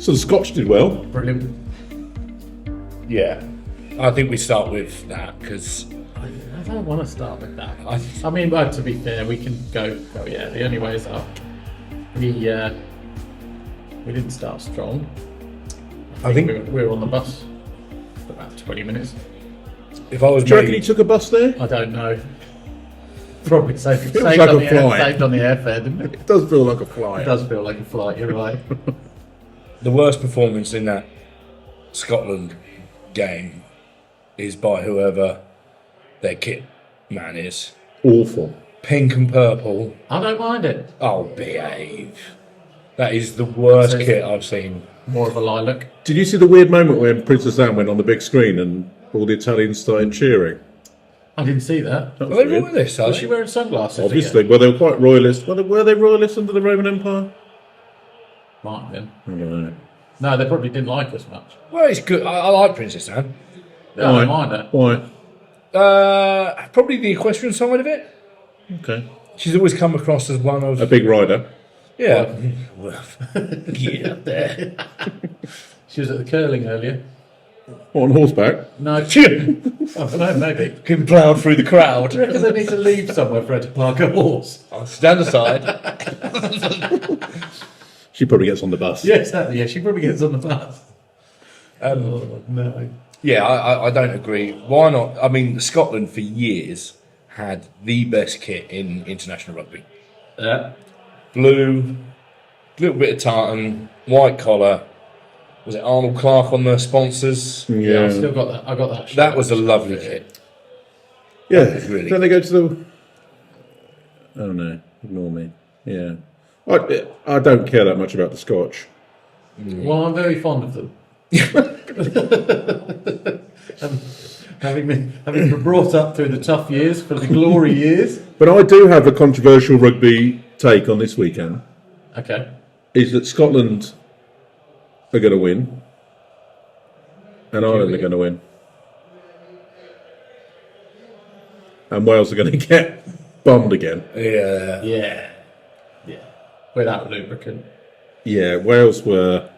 So the Scotch did well. Brilliant. Yeah, I think we start with that because I don't want to start with that. I mean, well, to be fair, we can go. Oh yeah, the only way is up. We didn't start strong. I think we were on the bus for about 20 minutes. if I was Do you reckon he took a bus there? I don't know. Probably saved like on a the flight. saved on the airfare, didn't it? It does feel like a flight. It does feel like a flight. You're right. the worst performance in that Scotland game is by whoever their kit man is. Awful. Pink and purple. I don't mind it. Oh, behave. That is the worst So- kit I've seen. More of a lilac. Did you see the weird moment when Princess Anne went on the big screen and all the Italians started cheering? I didn't see that. That Are was they weird. royalists, are Was they? she wearing sunglasses? Obviously, again? well, they were quite royalist. Were they royalists under the Roman Empire? Might have been. I don't know. No, they probably didn't like us much. Well, it's good. I like Princess Anne. No, I don't mind it. Why? Probably the equestrian side of it. Okay. She's always come across as one of... A big rider. Yeah. Get up there. She was at the curling earlier. On horseback. No, I don't know, maybe. Getting ploughed through the crowd. Do you reckon they need to leave somewhere for her to park a horse? I'll stand aside. She probably gets on the bus. Yeah, exactly. Yeah, she probably gets on the bus. No. Yeah, I don't agree. Why not? I mean, Scotland for years had the best kit in international rugby. Yeah. Blue, little bit of tartan, white collar. Was it Arnold Clark on the sponsors? Yeah, I've still got that. I got that. shirt. That was a lovely kit. Yeah. Really. Then they go to the... Oh no, ignore me. Yeah. I don't care that much about the Scotch. Well, I'm very fond of them. Having been brought up through the tough years for the glory years. But I do have a controversial rugby take on this weekend. Okay. Is that Scotland are going to win and Ireland are going to win. And Wales are going to get bummed again. Yeah. Yeah. Yeah. Without lubricant. Yeah, Wales were...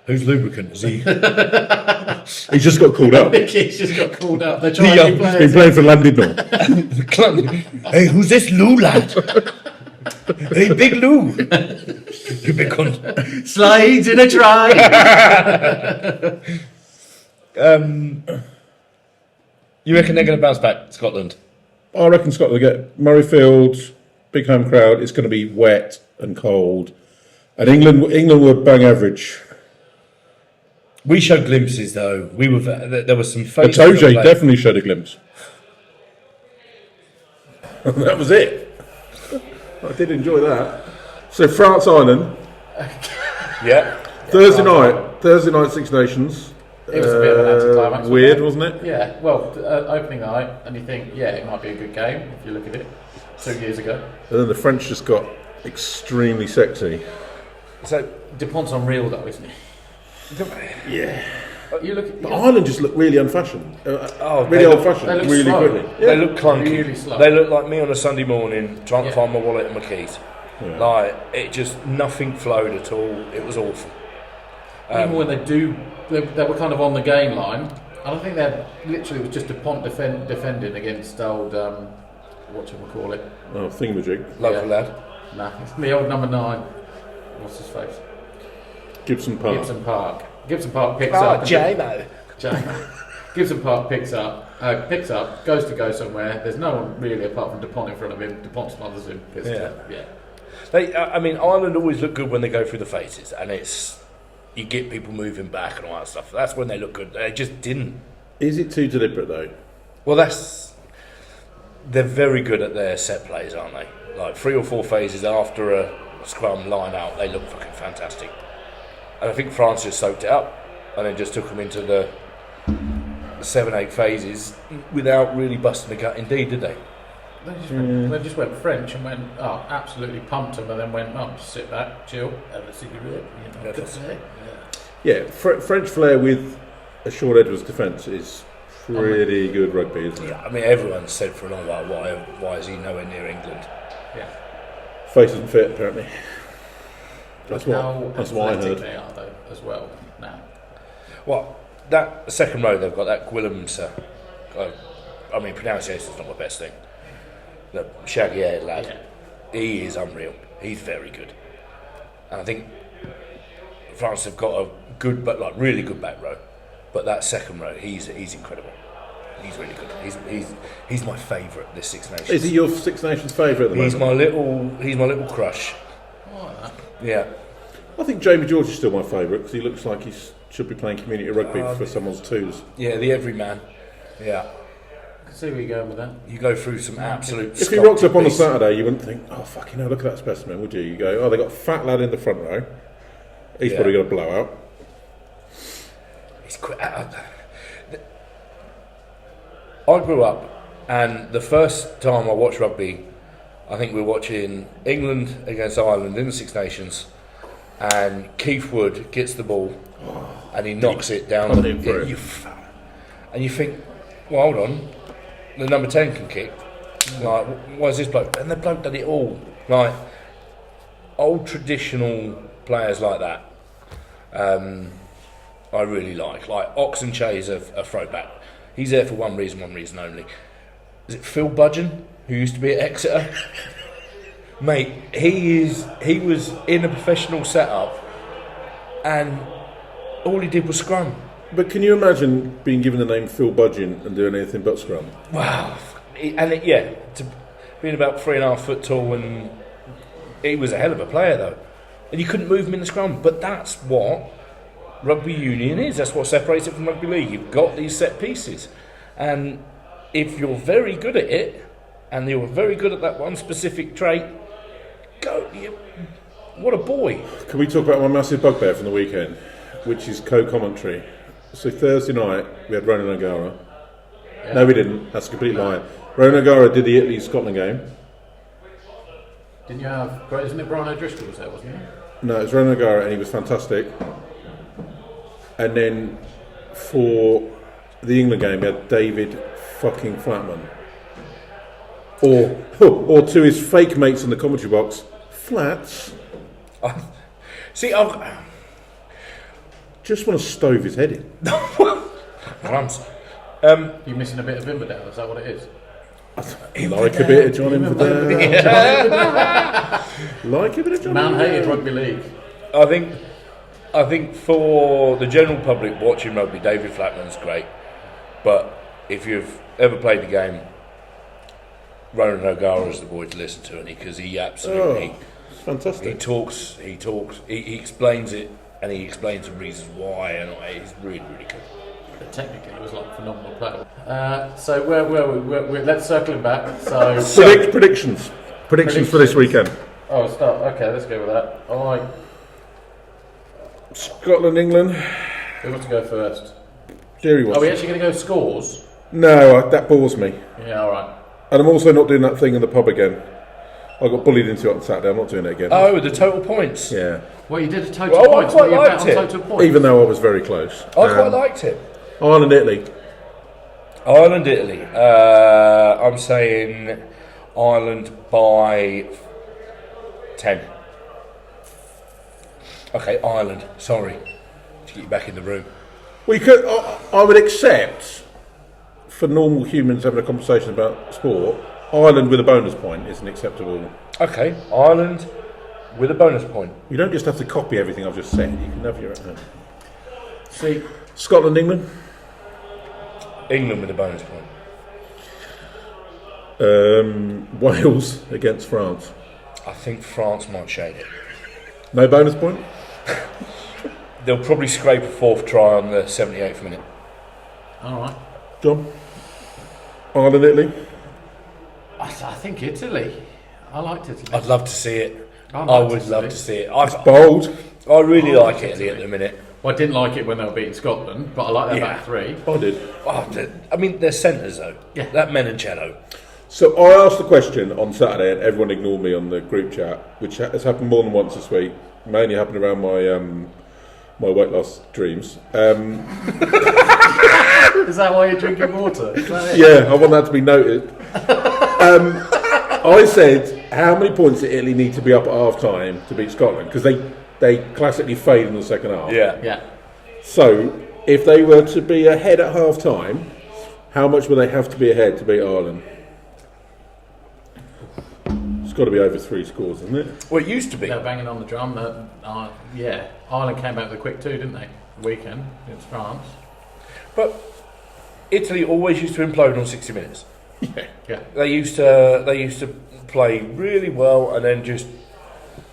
Who's lubricant? Is he? He just got called up. He's just got called up. They're trying Yeah, to He's play been playing for Llandudno. Hey, who's this Lou lad? Hey, big Lou. You big cunt. Slides in a try. You reckon they're going to bounce back, Scotland? I reckon Scotland will get Murrayfield, big home crowd. It's going to be wet and cold. And England were bang average. We showed glimpses, though. There was some faces. Atoje definitely showed a glimpse. That was it. I did enjoy that. So France, Ireland, Yeah. Thursday night, Six Nations. It was a bit of an anticlimax. Weird, wasn't it? Yeah. Well, opening night, and you think, yeah, it might be a good game if you look at it. 2 years ago. And then the French just got extremely sexy. So Dupont's unreal, though, isn't he? Yeah. You look at But Ireland just looked really unfashioned. Really they look- old-fashioned, they look really slow. quickly. they look clunky. Really slow. They look like me on a Sunday morning trying to Yeah. find my wallet and my keys. Yeah. Like it just nothing flowed at all. It was awful. even when they were kind of on the game line. I don't think they literally was just Dupont defending against old whatchamacallit. Oh, thingamajig. Local Yeah. lad. Nah, it's the old number 9. What's his face? Gibson Park. Gibson Park picks Oh, up. J-Mo. Gibson Park picks up, goes to go somewhere. There's no one really apart from Dupont in front of him. Dupont smothers him. Yeah. I mean, Ireland always look good when they go through the phases, and you get people moving back and all that stuff. That's when they look good. They just didn't. Is it too deliberate though? Well, they're very good at their set plays, aren't they? Like 3 or 4 phases after a scrum line out, they look fucking fantastic. And I think France just soaked it up and then just took them into the 7-8 phases without really busting the gut. Indeed, did they? They just went French and went, absolutely pumped them, and then went, just sit back, chill, have a cigarette. Yeah, French flair with a short Edwards defence is pretty good rugby, isn't it? Yeah, I mean, everyone's said for a long while, why is he nowhere near England? Yeah. Face isn't fit, apparently. That's How what I athletic heard. they are, though, as well, now. Well, that second row, they've got that Gwillemser. I mean, pronunciation's not my best thing. The shaggy-haired lad. Yeah. He is unreal. He's very good. And I think France have got a good, but like really good back row. But that second row, he's incredible. He's really good. He's my favourite this Six Nations. Is he your Six Nations favourite at the He's moment? my little crush. I like that. Yeah. I think Jamie George is still my favourite because he looks like he should be playing community rugby for someone's twos. Yeah, the everyman. Yeah. I can see where you're going with that. You go through some absolute. If he rocked up on a beasts. Saturday, you wouldn't think, oh, fucking hell, look at that specimen, would you? You go, oh, they got a fat lad in the front row. He's Yeah. probably got a blowout. He's I grew up, and the first time I watched rugby, I think we were watching England against Ireland in the Six Nations, and Keith Wood gets the ball, and he knocks it down. Put it in for him. And you think, well, hold on, the number 10 can kick. Like, why is this bloke? And the bloke done it all. Like, old traditional players like that, I really like. Like, Oxenchae's a throwback. He's there for one reason only. Is it Phil Budgeon, who used to be at Exeter? Mate, he was in a professional setup, and all he did was scrum. But can you imagine being given the name Phil Budgeon and doing anything but scrum? Wow. To being about 3.5 foot tall, and he was a hell of a player though. And you couldn't move him in the scrum, but that's what rugby union is. That's what separates it from rugby league. You've got these set pieces, and if you're very good at it, and you're very good at that one specific trait, what a boy. Can we talk about my massive bugbear from the weekend, which is co-commentary? So Thursday night, we had Ronan O'Gara. Yeah. No, we didn't. That's a complete lie. Ronan O'Gara did the Italy-Scotland game. Didn't you have... Isn't it Brian O'Driscoll was there, wasn't he? No, it was Ronan O'Gara, and he was fantastic. And then for the England game, we had David fucking Flatman. Or to his fake mates in the commentary box, Flats. See, I've... Just want to stove his head in. Crumbs. You're missing a bit of Inverdale, is that what it is? Like a bit of John Inverdale. Like a bit of John Man hated Inverdale. rugby league. I think for the general public watching rugby, David Flatman's great. But if you've ever played the game, Ronan O'Gara is the boy to listen to, because he absolutely It's fantastic. he explains it, and he explains the reasons why, and he's really, really good. But technically, it was like a phenomenal player. So where were we? Let's circle him back. So Predictions for this weekend. Oh, start. Okay, let's go with that. All right. Scotland, England. Who wants to go first? Jerry was. Are we actually going to go scores? No, that bores me. Yeah, all right. And I'm also not doing that thing in the pub again. I got bullied into it on Saturday. I'm not doing it again. Oh, the total points. Yeah. Well, you did a total Well, I points. quite but you bet liked on it. total points. Even though I was very close. I quite liked it. Ireland, Italy. Ireland, Italy. I'm saying Ireland by 10. Okay, Ireland. Sorry. To get you back in the room. Well, you could. I would accept, for normal humans having a conversation about sport, Ireland with a bonus point is an acceptable. Okay, Ireland with a bonus point. You don't just have to copy everything I've just said. You can have your own. See, Scotland, England. England with a bonus point. Wales against France. I think France might shade it. No bonus point. They'll probably scrape a fourth try on the 78th minute. all right. John. Ireland, Italy. I think Italy. I liked Italy. I'd love to see it. I I liked would Italy. love to see it. I Bold. really I like like Italy at Italy. the minute. Well, I didn't like it when they were beating Scotland, but I like their Yeah. back three. I did. I mean, they're centres though. Yeah. That Menoncello. So I asked the question on Saturday, and everyone ignored me on the group chat, which has happened more than once this week. Mainly happened around my weight loss dreams. Is that why you're drinking water? Is that it? Yeah, I want that to be noted. I said, how many points did Italy need to be up at half time to beat Scotland? Because they classically fade in the second half. Yeah. So, if they were to be ahead at half time, how much would they have to be ahead to beat Ireland? It's got to be over 3 scores, isn't it? Well, it used to be. They're banging on the drum. Yeah. Ireland came back with a quick 2, didn't they? The weekend against France. But Italy always used to implode on 60 minutes. Yeah. They used to play really well, and then just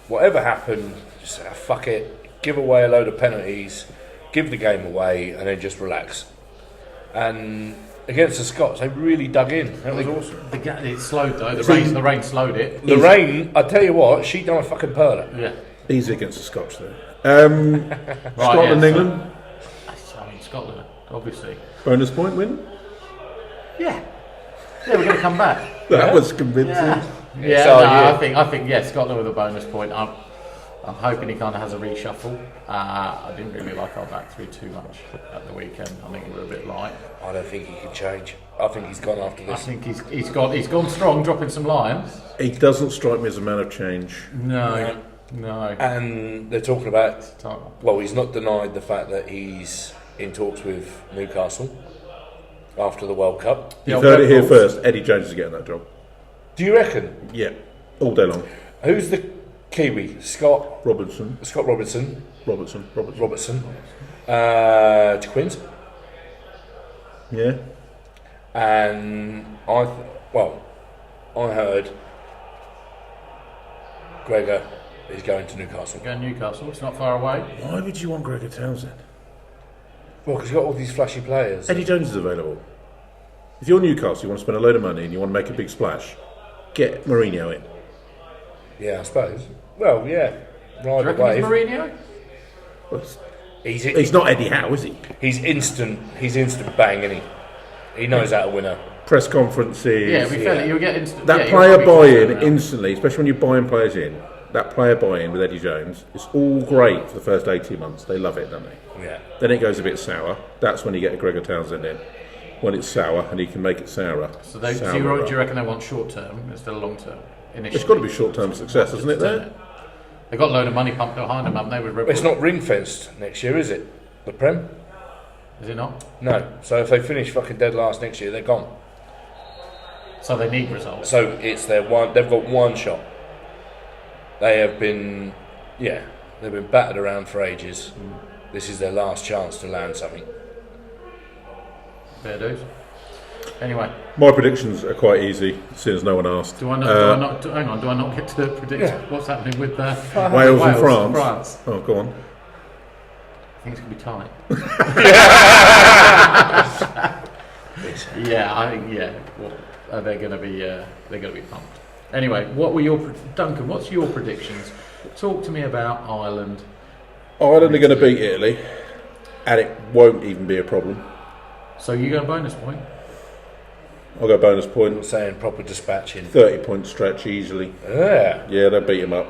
whatever happened, just fuck it, give away a load of penalties, give the game away, and then just relax. And against the Scots, they really dug in. That was awesome. It slowed though. The rain slowed it. The rain, I tell you what, she done a fucking perler. Yeah. Easy against the Scots, though. Scotland, England. I mean, Scotland, obviously. Bonus point win. Yeah. Yeah, we're going to come back. That was convincing. I think Scotland with a bonus point. I'm hoping he kind of has a reshuffle. I didn't really like our back three too much at the weekend. I think we were a bit light. I don't think he can change. I think he's gone after this. I think he's gone strong, dropping some lions. He doesn't strike me as a man of change. No. And they're talking about. Well, he's not denied the fact that he's in talks with Newcastle after the World Cup. You've heard it here first. Eddie Jones is getting that job. Do you reckon? Yeah, all day long. Who's the Kiwi? Scott Robertson. Twins. Yeah. And I heard Gregor is going to Newcastle. Going to Newcastle. It's not far away. Why would you want Gregor Townsend? Well, because you've got all these flashy players. Eddie Jones is available. If you're Newcastle, you want to spend a load of money and you want to make a big splash, get Mourinho in. Yeah, I suppose. Well, yeah. Right away. Mourinho? Well, he's not Eddie Howe, is he? He's instant bang, isn't he? He knows how to win a press conferences. Yeah, we felt you'll get instant. That player buy-in instantly, especially when you're buying players in. That player buy-in with Eddie Jones is all great for the first 18 months. They love it, don't they? Yeah. Then it goes a bit sour. That's when you get a Gregor Townsend in. When it's sour, and he can make it sourer. So do you reckon they want short-term instead of long-term? It's got to be short-term success, isn't it, there? They've got a load of money pumped behind them, haven't they? With it's not ring-fenced next year, is it? The Prem? Is it not? No. So if they finish fucking dead last next year, they're gone. So they need results. So it's their one. They've got one shot. They have been, they've been battered around for ages. This is their last chance to land something. Fair dues. Anyway, my predictions are quite easy, since no one asked. Do I not get to predict what's happening with Wales and France? Oh, go on. I think it's going to be tight. They're going to be pumped. Anyway, Duncan? What's your predictions? Talk to me about Ireland. Ireland are going to beat Italy, and it won't even be a problem. So you go bonus point? I'll go bonus point. I'm saying proper dispatching. 30-point stretch easily. Yeah. Yeah, they'll beat him up.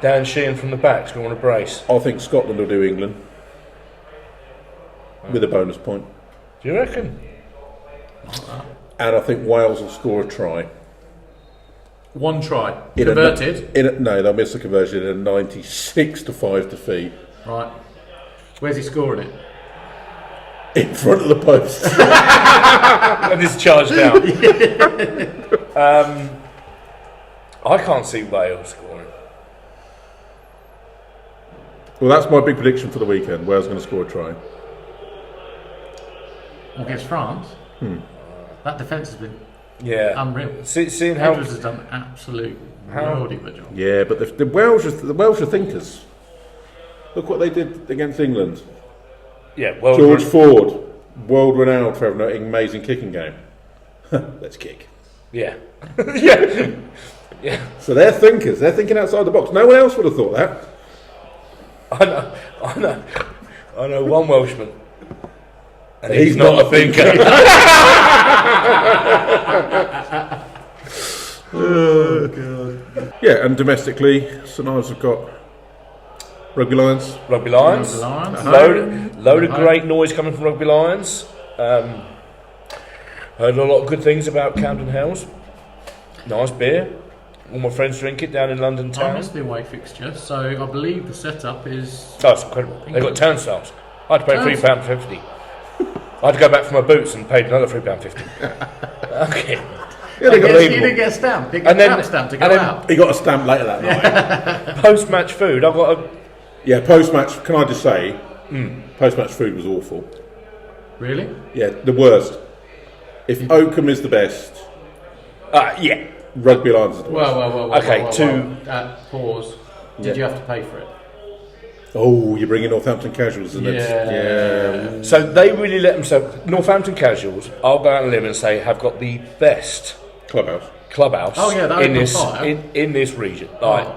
Dan Sheehan from the back's going to want a brace. I think Scotland will do England with a bonus point. Do you reckon? And I think Wales will score a try. One try. Converted? No, they'll miss the conversion in a 96-5 defeat. Right. Where's he scoring it? In front of the post. And it's charged down. I can't see Wales scoring. Well, that's my big prediction for the weekend. Wales going to score a try. Against France? That defence has been unreal. Seeing how Edwards has done an absolute world of a job. Yeah, but the Welsh are thinkers. Look what they did against England. Yeah, George Ford, world renowned for having an amazing kicking game. Let's kick. Yeah. Yeah. So they're thinkers. They're thinking outside the box. No one else would have thought that. I know one Welshman. And he's not a thinker. Oh, God. Yeah, and domestically, St Ives have got Rugby Lions. Load of great noise coming from Rugby Lions. Heard a lot of good things about Camden Hells. Nice beer. All my friends drink it down in London I town. missed the away fixture, so I believe the setup is. Oh, it's incredible. They've got turnstiles. I had to pay £3.50. I had to go back for my boots and paid another £3.50. Okay. Yeah, they got You didn't get a stamp. You didn't get a stamp to go out. He got a stamp later that night. Post-match food. I've got a... Yeah, post-match, can I just say, post-match food was awful. Really? Yeah, the worst. If Oakham is the best, yeah. Rugby Lions is the worst. Well. Okay, pause. Did you have to pay for it? Oh, you're bringing Northampton casuals, isn't it? Yeah. So they really let themselves... Northampton casuals, I'll go out and live and say, have got the best clubhouse Oh, yeah, that in open this fire. in this region. Like,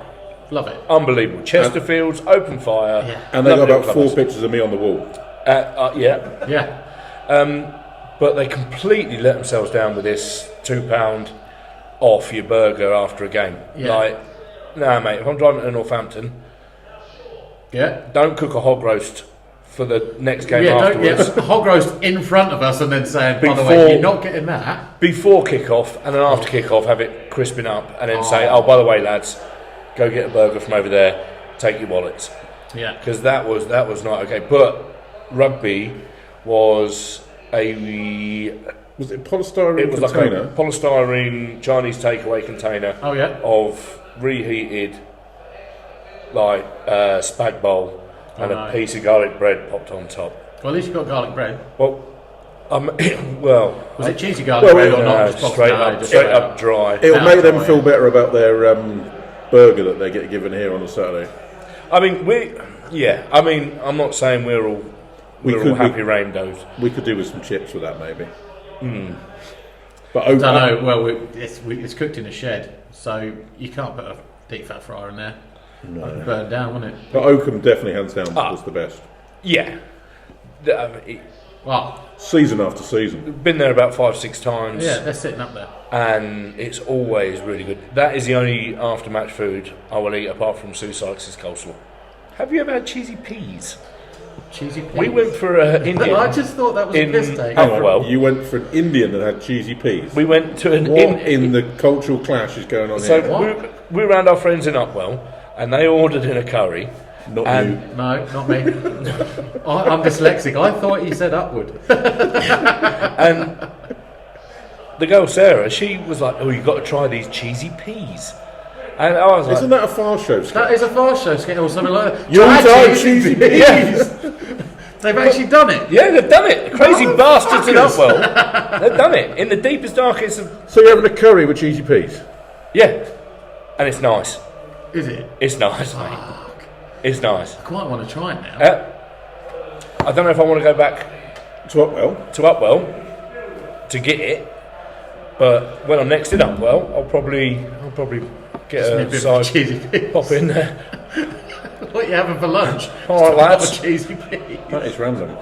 Love it. unbelievable. Chesterfields, open fire. Yeah. And they got lovely about 4 clubhouse. pictures of me on the wall. Yeah. Yeah. But they completely let themselves down with this £2 off your burger after a game. Yeah. Like, nah, mate, if I'm driving to Northampton, Yeah. don't cook a hog roast for the next game Yeah, afterwards. hog roast in front of us and then saying, by the way, Before- you're not getting that. Before kick-off and then after kick-off, have it crisping up and then say, oh, by the way, lads, go get a burger from over there, take your wallets. Yeah. Because that was not okay. But rugby was a... Was it polystyrene It was container? like a polystyrene Chinese takeaway container Oh, yeah. of reheated like spag bowl and Oh, no. a piece of garlic bread popped on top. Well, at least you got garlic bread. Well, Was it cheesy garlic bread or no, not? Just straight no, up, just straight up dry. It'll Now make them dry, feel yeah. better about their burger that they get given here on a Saturday. I mean, I'm not saying we're all happy rainbows. We could do with some chips with that, maybe. But I don't know. Well, it's cooked in a shed, so you can't put a deep fat fryer in there. No. It'd burn down, wouldn't it? But Oakham definitely hands down was the best. Yeah. Well, Season after season. Been there about 5-6 times. yeah, they're sitting up there. And it's always really good. That is the only after-match food I will eat apart from Sue Sykes' coleslaw. Have you ever had cheesy peas? Cheesy peas. We went for Indian. I just thought that was a piss take. Oh, well. You went for an Indian that had cheesy peas. We went to an What in the cultural clash is going on So here? we were around our friends in Upwell, and they ordered in a curry. Not and you. No, not me. I'm dyslexic. I thought you said upward. And the girl Sarah, she was like, "Oh, you've got to try these cheesy peas." And I was Isn't like, that a fast show sketch? That is a fast show skit or something like that. You Try tried cheesy peas. "Yeah, They've actually done it. yeah, they've done it. The crazy bastards in Upwell, they've done it in the deepest, darkest of So you're having a curry with cheesy peas? yeah, and it's nice. Is it? It's nice, mate. It's nice. I quite want to try it now. I don't know if I want to go back To Upwell? to Upwell to get it, but when I'm next in Upwell, I'll probably get Just need a a bit of side cheesy peas. pop in there. What are you having for lunch? All right, lads. Cheesy peas. That is random.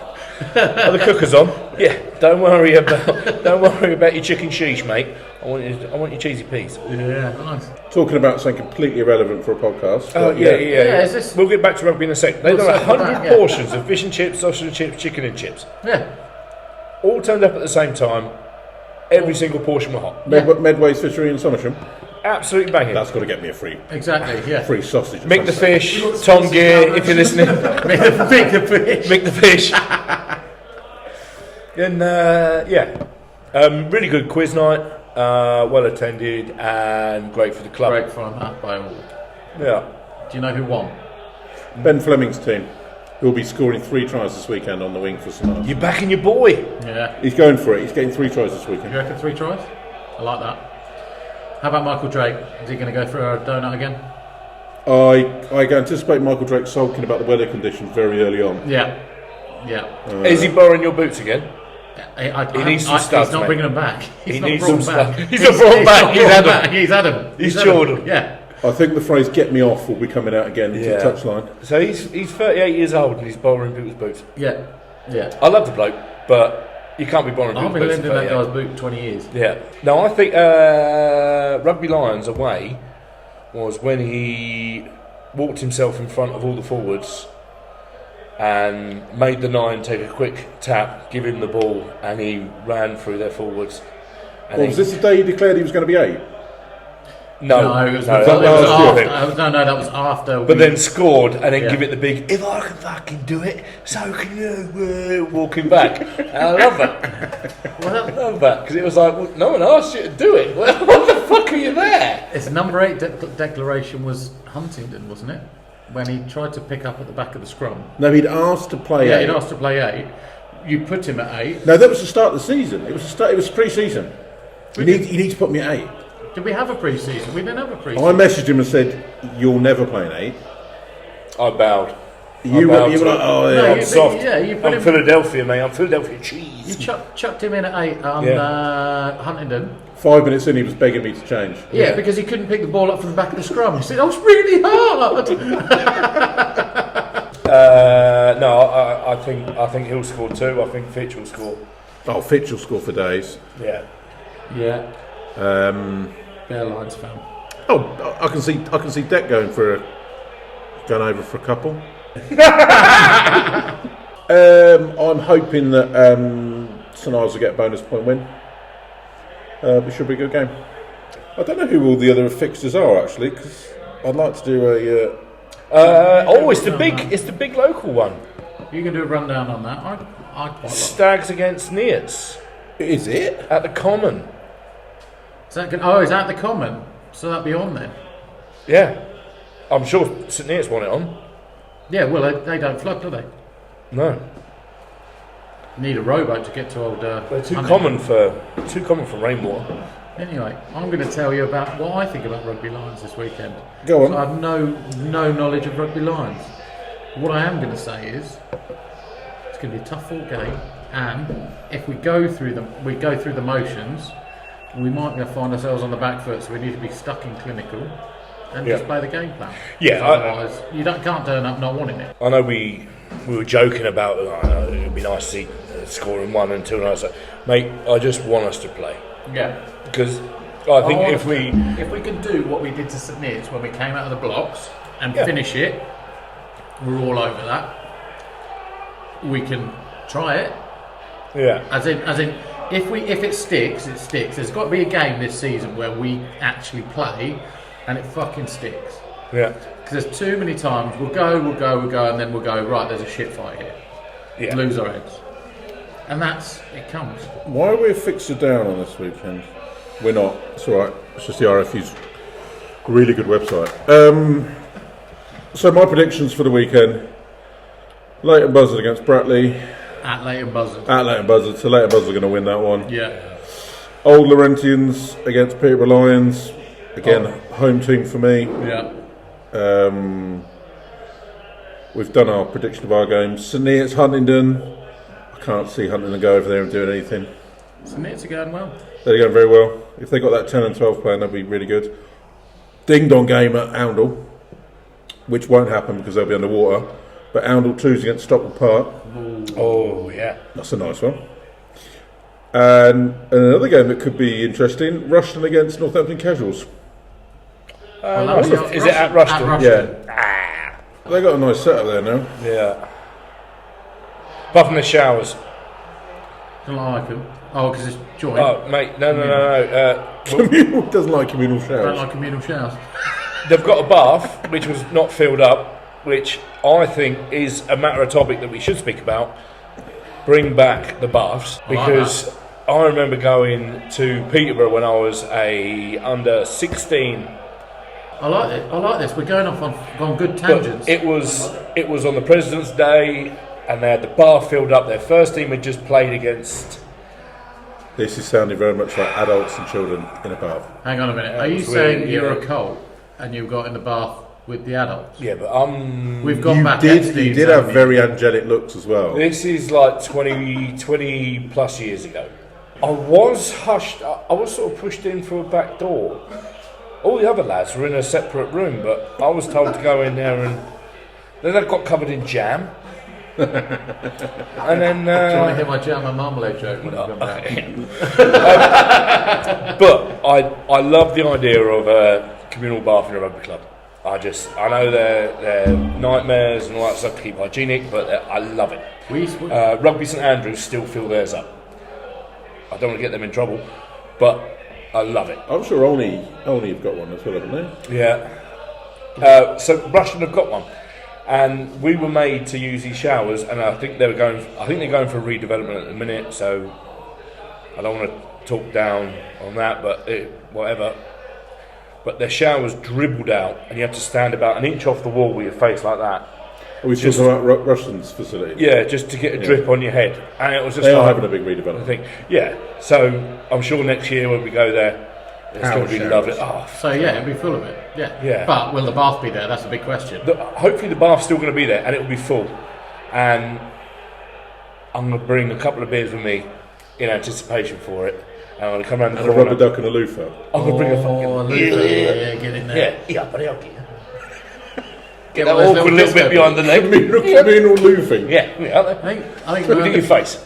Are the cookers on? Yeah. Don't worry about your chicken sheesh, mate. I want your cheesy peas. Yeah, nice. Talking about something completely irrelevant for a podcast. Oh but yeah. is this- We'll get back to rugby in a sec. They've We'll done circle 100 back, yeah. portions of fish and chips, sausage and chips, chicken and chips, Yeah. all turned up at the same time. Every single portion were hot. Medway's Fishery in Somersham. Absolutely banging. That's got to get me a free Exactly, yeah. sausage. Mick the fish, Tom Gear, if you're listening. Make the fish. Mick the fish. And really good quiz night, well attended and great for the club. Great fun, that by all. Yeah. Do you know who won? Ben Fleming's team, who'll be scoring 3 tries this weekend on the wing for St. You're backing your boy. Yeah. He's going for it. He's getting 3 tries this You weekend. reckon 3 tries? I like that. How about Michael Drake? Is he going to go for a donut again? I anticipate Michael Drake sulking about the weather conditions very early on. Yeah. Yeah. Is he borrowing your boots again? He needs some studs, He's not mate. bringing them back. He not needs brought some them back. studs. He's not brought them back. He's had them. He's had them. He's had chawed them. them. Yeah. I think the phrase "get me off" will be coming out again to the Yeah. touchline. So he's 38 years old and he's borrowing people's boots. Yeah. Yeah. I love the bloke, but you can't be borrowing I've people's been boots. lending at that 38. guy's boot 20 years. Yeah. No, I think Rugby Lions away was when he walked himself in front of all the forwards and made the 9 take a quick tap, give him the ball, and he ran through their forwards. And Well, was this the day he declared he was going to be 8? No, it was, no, that that was was after. No, that was after. But then scored and then Yeah. give it the big, if I can fucking do it, so can you, walking back. And I love that. Well, I love that, because it was like, well, no one asked you to do it. Well, what the fuck are you there? it's number 8 declaration was Huntingdon, wasn't it? When he tried to pick up at the back of the scrum. No, he'd asked to play Yeah, 8. he'd asked to play 8. You put him at 8. No, that was the start of the season. It was pre-season. You need to put me at 8. Did we have a pre-season? We didn't have a I pre-season. messaged him and said, "You'll never play an 8." I bowed. You were like, "Oh yeah." No, I'm soft. you put I'm him. Philadelphia, mate. I'm Philadelphia You cheese. chucked him in at 8 on Huntingdon. 5 minutes in, he was begging me to change. Yeah, because he couldn't pick the ball up from the back of the scrum. He said, "Oh, it's really hard." No, I think he'll score 2. I think Fitch will score. Oh, Fitch will score for days. Yeah. Yeah. Bear Lions fan. Oh, I can see Deck going over for a couple. I'm hoping that St Ives will get a bonus point win. It should be a good game. I don't know who all the other fixtures are actually, because I'd like to do a. It's the big local one. You can do a rundown on that. I quite like. Stags against Neats Is it? at the Common. Is that the Common? So that'd be on then. Yeah, I'm sure St Neats want it on. Yeah, well they don't flood, do they? No, Need a rowboat to get to old. they're too Huntingdon. common for rainwater. Anyway, I'm going to tell you about what I think about Rugby Lions this weekend. Go on. So I have no knowledge of Rugby Lions. What I am going to say is it's going to be a tough fought game, and if we go through the motions, we might find ourselves on the back foot. So we need to be stuck in clinical and just play the game plan. Yeah, otherwise you can't turn up not wanting it. I know we were joking about it would be nice to see scoring 1 and 2, and I was like, mate, I just want us to play, Yeah. because I think if we can do what we did to St Neots when we came out of the blocks and Yeah. finish it, we're all over that. We can try it. yeah. As in, if it sticks, it sticks. There's got to be a game this season where we actually play and it fucking sticks. Yeah. Because there's too many times we'll go, and then we'll go, right, there's a shit fight here. Yeah. Lose our heads. And it comes. Why are we a fixture down on this weekend? We're not. It's all right. It's just the RFU's really good website. So my predictions for the weekend: Leighton Buzzard against Bratley. At Leighton Buzzard. So Leighton Buzzard are going to win that one. Yeah. Old Laurentians against Peterborough Lions. Again, home team for me. Yeah. We've done our prediction of our games. St Neots, Huntingdon. I can't see Huntingdon go over there and doing anything. St Neots are going well. They're going very well. If they got that 10 and 12 plan, that'd be really good. Ding dong game at Oundle, which won't happen because they'll be underwater. But Oundle 2's against Stockwell Park. Oh yeah. That's a nice one. And another game that could be interesting: Rushton against Northampton Casuals. Is it at Rushton? Yeah. They got a nice setup there now. Yeah. Apart from the showers. Don't like them. Oh, because it's joint. Oh, mate, no. Communal doesn't like communal Don't showers. like communal showers. They've got a bath which was not filled up, which I think is a matter of topic that we should speak about. Bring back the baths, because I remember going to Peterborough when I was a under 16. I like it. I like this. We're going off on good tangents. But it was on the President's Day, and they had the bath filled up. Their first team had just played against. This is sounding very much like adults and children in a bath. Hang on a minute. Are you saying you're a cult and you got in the bath with the adults? Yeah, but We've gone back. You did have very angelic looks as well. This is like 20 plus years ago. I was hushed. I was sort of pushed in through a back door. All the other lads were in a separate room, but I was told to go in there, and then I got covered in jam. And then Do you want to hear my jam and marmalade joke when I come back? But I love the idea of a communal bath in a rugby club. I know they're nightmares and all that stuff to keep hygienic, but I love it. Rugby St Andrews still fill theirs up. I don't want to get them in trouble, but I love it. I'm sure only have got one as well, haven't they? Yeah. So Russian have got one, and we were made to use these showers, and I think they're going for redevelopment at the minute. So I don't want to talk down on that, but whatever. But their showers dribbled out, and you had to stand about an inch off the wall with your face like that. Are we talking about Russian's facility? Yeah, just to get a drip on your head, and it was just. They are having a big redevelopment. I think, yeah. So I'm sure next year when we go there, it's going to be lovely. Oh, so yeah, it'll be full of it. Yeah. Yeah. But will the bath be there? That's a big question. Hopefully the bath's still going to be there, and it will be full. And I'm going to bring a couple of beers with me in anticipation for it. And I'm going to come around the corner. And a rubber duck and a loofah. I'm going to bring a fucking... Yeah, get in there. Yeah, but I'll Get that awkward little bit behind the leg. Communal loofing. Yeah, I think look at your face.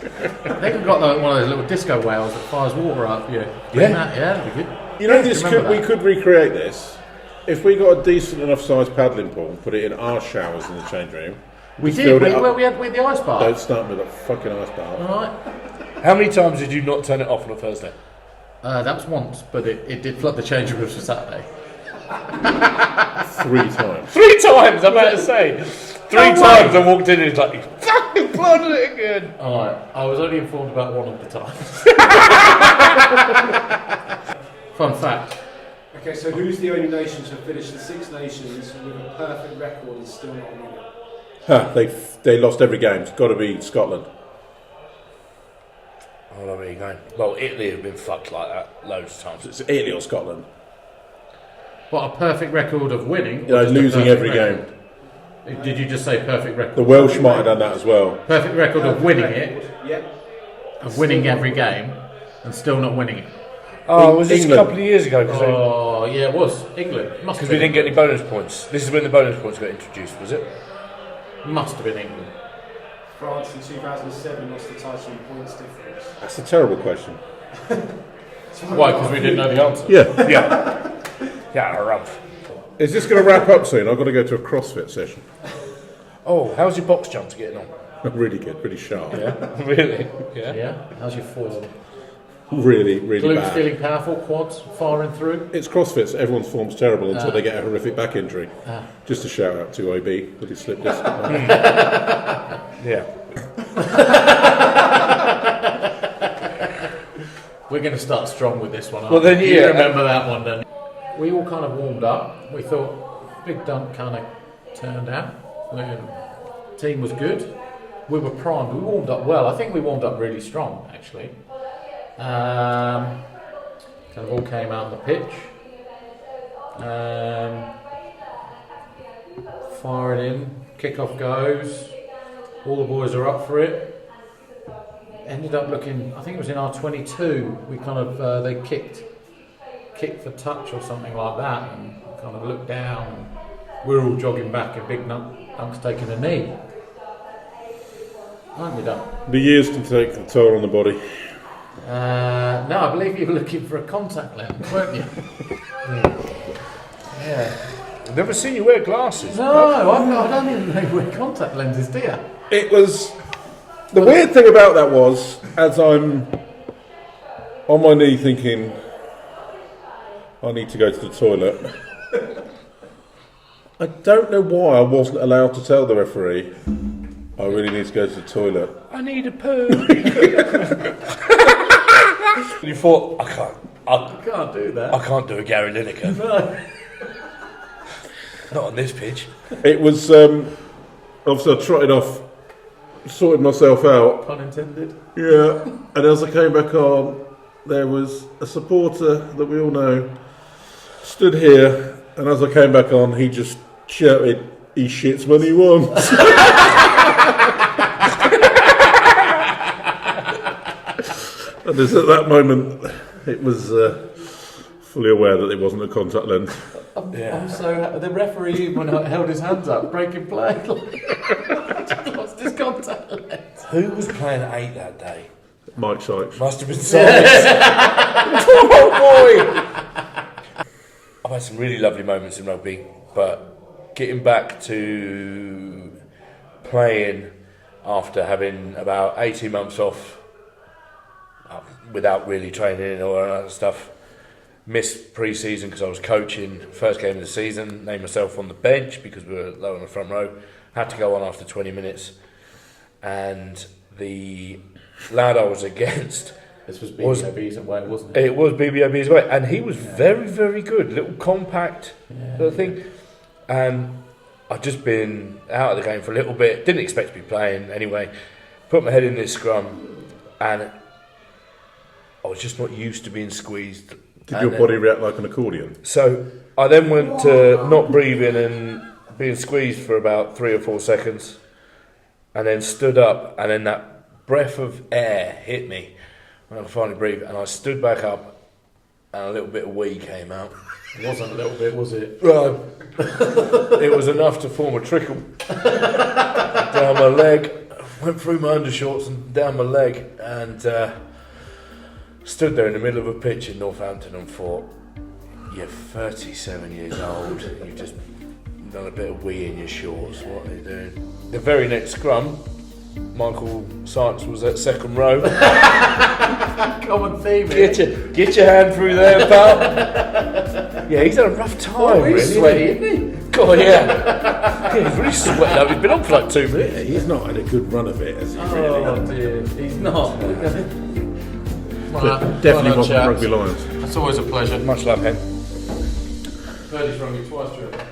I think we've got one of those little disco whales that fires water up. Yeah, that'd be good. You know, we could recreate this if we got a decent enough sized paddling pool and put it in our showers in the change room. We did. We had with the ice bath. Don't start with a fucking ice bath. All right. How many times did you not turn it off on a Thursday? That was once, but it did flood the change rooms for Saturday. 3 times. 3 times, I'm about to say. 3 times I walked in and it's like, you fucking flooded it again. Alright, I was only informed about one of the times. Fun fact. Okay, so who's the only nation to finish the Six Nations with a perfect record and still not win it? They lost every game. It's got to be Scotland. Oh, where are you going? Well, Italy have been fucked like that loads of times. It's Italy or Scotland. What, a perfect record of winning? Yeah, losing every game. Did you just say perfect record? The Welsh might have done that as well. Perfect record of winning it? Yep. Of winning every game and still not winning it? Oh, was this England. a couple of years ago? Oh, yeah, it was. England. Because we didn't get any bonus points. This is when the bonus points got introduced, was it? Must have been England. France in 2007 lost the title in points difference. That's a terrible question. Why? Because we didn't know the answer. Yeah. Yeah. Yeah, rough. Is this going to wrap up soon? I've got to go to a CrossFit session. Oh, how's your box jumps getting on? Really good, really sharp. Yeah, really? Yeah. Yeah? How's your form? Really, really Glutes bad. feeling powerful, quads firing through? It's CrossFit, so everyone's form's terrible until they get a horrific back injury. Just a shout out to OB with his slip disc. Yeah. We're going to start strong with this one. Well, then, you yeah. remember that one then. We all kind of warmed up. We thought big dunk kind of turned out. Team was good. We were primed. We warmed up well. I think we warmed up really strong, actually. Kind of all came out on the pitch. Fire it in. Kick-off goes. All the boys are up for it. Ended up looking, I think it was in our 22, we kind of, they kicked for touch or something like that and kind of looked down and we're all jogging back and big Dunk's taking a knee. Aren't we, Dunk? The years can take the toll on the body. No, I believe you were looking for a contact lens, weren't you? Yeah. I've never seen you wear glasses. No, I don't even know you wear contact lenses, do you? It was... The weird thing about that was, as I'm on my knee thinking, I need to go to the toilet, I don't know why I wasn't allowed to tell the referee, I really need to go to the toilet. I need a poo. You thought, I can't do that. I can't do a Gary Lineker. No. Not on this pitch. It was, obviously I trotted off, sorted myself out. Pun intended. Yeah, and as I came back on, there was a supporter that we all know stood here, and as I came back on, he just shouted, "He shits when he wants." And it's at that moment, it was fully aware that it wasn't a contact lens. I'm so the referee even held his hands up, breaking play. Lost his contact lens. Who was playing at 8 that day? Mike Sykes. Must have been Sykes. Oh boy! I've had some really lovely moments in rugby, but getting back to playing after having about 18 months off without really training or other stuff, Missed pre-season because I was coaching first game of the season. Named myself on the bench because we were low on the front row. Had to go on after 20 minutes, and the lad I was against. This was BBOB's away, wasn't it? It was BBOB's away, and he was very, very good. Little compact little thing, and I'd just been out of the game for a little bit. Didn't expect to be playing anyway. Put my head in this scrum, and I was just not used to being squeezed. Did your body react like an accordion? So I then went to not breathing and being squeezed for about 3 or 4 seconds, and then stood up, and then that breath of air hit me. And I could finally breathe, and I stood back up, and a little bit of wee came out. It wasn't a little bit, was it? Right. It was enough to form a trickle down my leg. Went through my undershorts and down my leg, and stood there in the middle of a pitch in Northampton and thought, you're 37 years old, you've just done a bit of wee in your shorts, what are you doing? The very next scrum, Michael Sykes was at second row. Common theme. Get your hand through there, pal. Yeah, he's had a rough time. He's sweaty, isn't he? God, yeah. He's really sweating up. He's been on for like 2 minutes. Yeah, he's not had a good run of it, has he? Oh dear, he's not. But definitely wasn't Rugby Lions. That's always a pleasure. Much love, Hen. Heard he's rung you twice, Trevor.